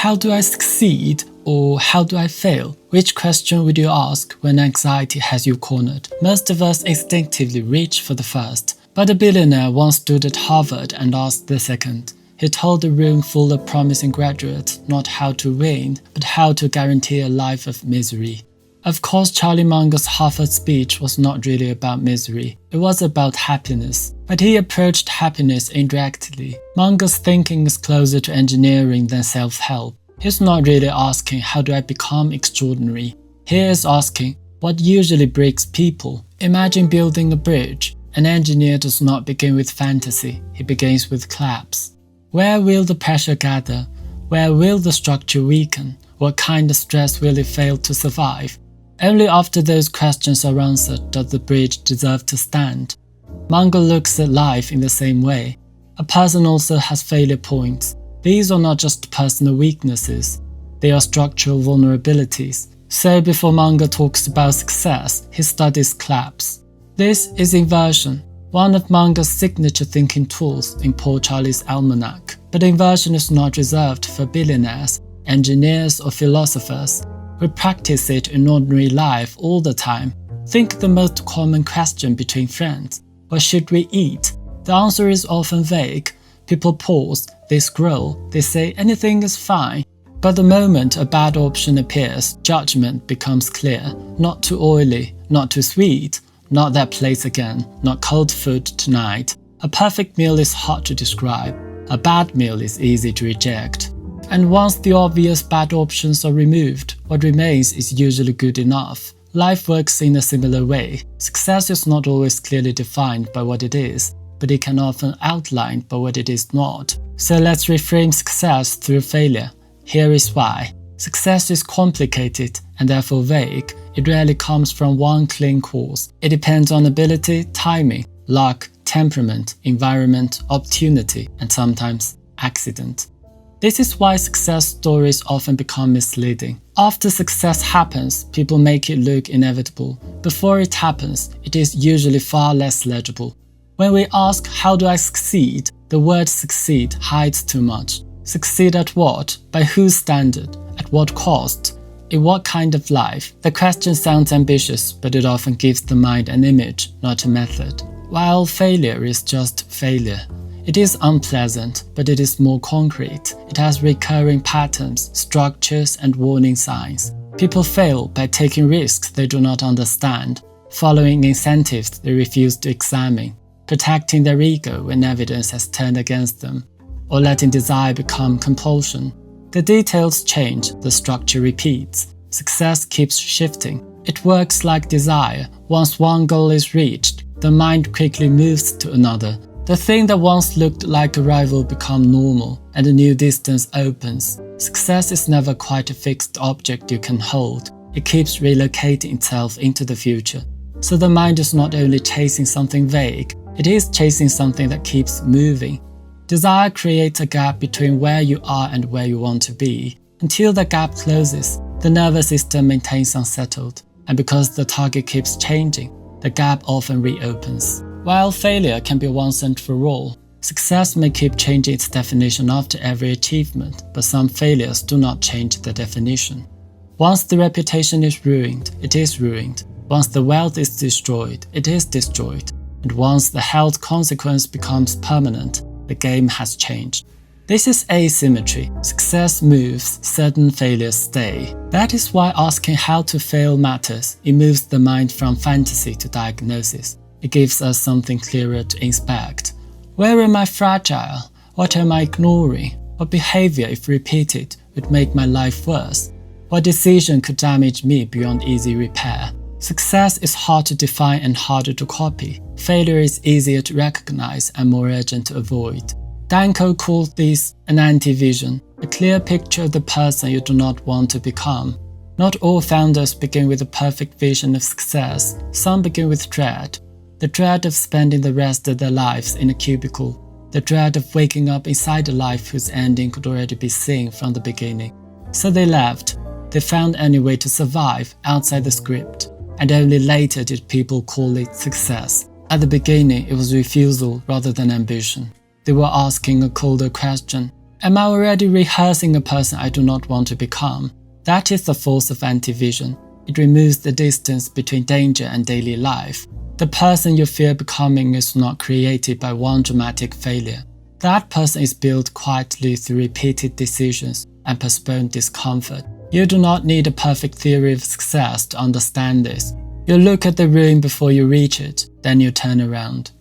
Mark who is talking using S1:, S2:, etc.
S1: How do I succeed or how do I fail? Which question would you ask when anxiety has you cornered? Most of us instinctively reach for the first, but a billionaire once stood at Harvard and asked the second. He told a room full of promising graduates not how to win, but how to guarantee a life of misery. Of course, Charlie Munger's Harvard speech was not really about misery, it was about happiness. But he approached happiness indirectly. Munger's thinking is closer to engineering than self-help. He's not really asking how do I become extraordinary. He is asking what usually breaks people. Imagine building a bridge. An engineer does not begin with fantasy, he begins with collapse. Where will the pressure gather? Where will the structure weaken? What kind of stress will it fail to survive? Only after those questions are answered does the bridge deserve to stand. Munger looks at life in the same way. A person also has failure points. These are not just personal weaknesses, they are structural vulnerabilities. So before Munger talks about success, he studies collapse. This is inversion, one of Munger's signature thinking tools in Poor Charlie's Almanack. But inversion is not reserved for billionaires, engineers or philosophers. We practice it in ordinary life all the time. Think the most common question between friends. What should we eat? The answer is often vague. People pause, they scroll, they say anything is fine. But the moment a bad option appears, judgment becomes clear. Not too oily, not too sweet, not that place again, not cold food tonight. A perfect meal is hard to describe. A bad meal is easy to reject. And once the obvious bad options are removed, what remains is usually good enough. Life works in a similar way. Success is not always clearly defined by what it is, but it can often outline by what it is not. So let's reframe success through failure. Here is why. Success is complicated and therefore vague. It rarely comes from one clean course. It depends on ability, timing, luck, temperament, environment, opportunity, and sometimes accident. This is why success stories often become misleading. After success happens, people make it look inevitable. Before it happens, it is usually far less legible. When we ask, how do I succeed? The word succeed hides too much. Succeed at what? By whose standard? At what cost? In what kind of life? The question sounds ambitious, but it often gives the mind an image, not a method. While failure is just failure. It is unpleasant, but it is more concrete. It has recurring patterns, structures, and warning signs. People fail by taking risks they do not understand, following incentives they refuse to examine, protecting their ego when evidence has turned against them, or letting desire become compulsion. The details change, the structure repeats. Success keeps shifting. It works like desire. Once one goal is reached, the mind quickly moves to another. The thing that once looked like a rival becomes normal, and a new distance opens. Success is never quite a fixed object you can hold. It keeps relocating itself into the future. So the mind is not only chasing something vague, it is chasing something that keeps moving. Desire creates a gap between where you are and where you want to be. Until the gap closes, the nervous system maintains unsettled, and because the target keeps changing, the gap often reopens. While failure can be once and for all, success may keep changing its definition after every achievement, but some failures do not change the definition. Once the reputation is ruined, it is ruined. Once the wealth is destroyed, it is destroyed. And once the health consequence becomes permanent, the game has changed. This is asymmetry. Success moves, certain failures stay. That is why asking how to fail matters. It moves the mind from fantasy to diagnosis. It gives us something clearer to inspect. Where am I fragile? What am I ignoring? What behavior, if repeated, would make my life worse? What decision could damage me beyond easy repair? Success is hard to define and harder to copy. Failure is easier to recognize and more urgent to avoid. Danko called this an anti-vision, a clear picture of the person you do not want to become. Not all founders begin with a perfect vision of success. Some begin with dread. The dread of spending the rest of their lives in a cubicle. The dread of waking up inside a life whose ending could already be seen from the beginning. So they left. They found any way to survive outside the script. And only later did people call it success. At the beginning, it was refusal rather than ambition. They were asking a colder question. Am I already rehearsing a person I do not want to become? That is the force of anti-vision. It removes the distance between danger and daily life. The person you fear becoming is not created by one dramatic failure. That person is built quietly through repeated decisions and postponed discomfort. You do not need a perfect theory of success to understand this. You look at the room before you reach it, then you turn around.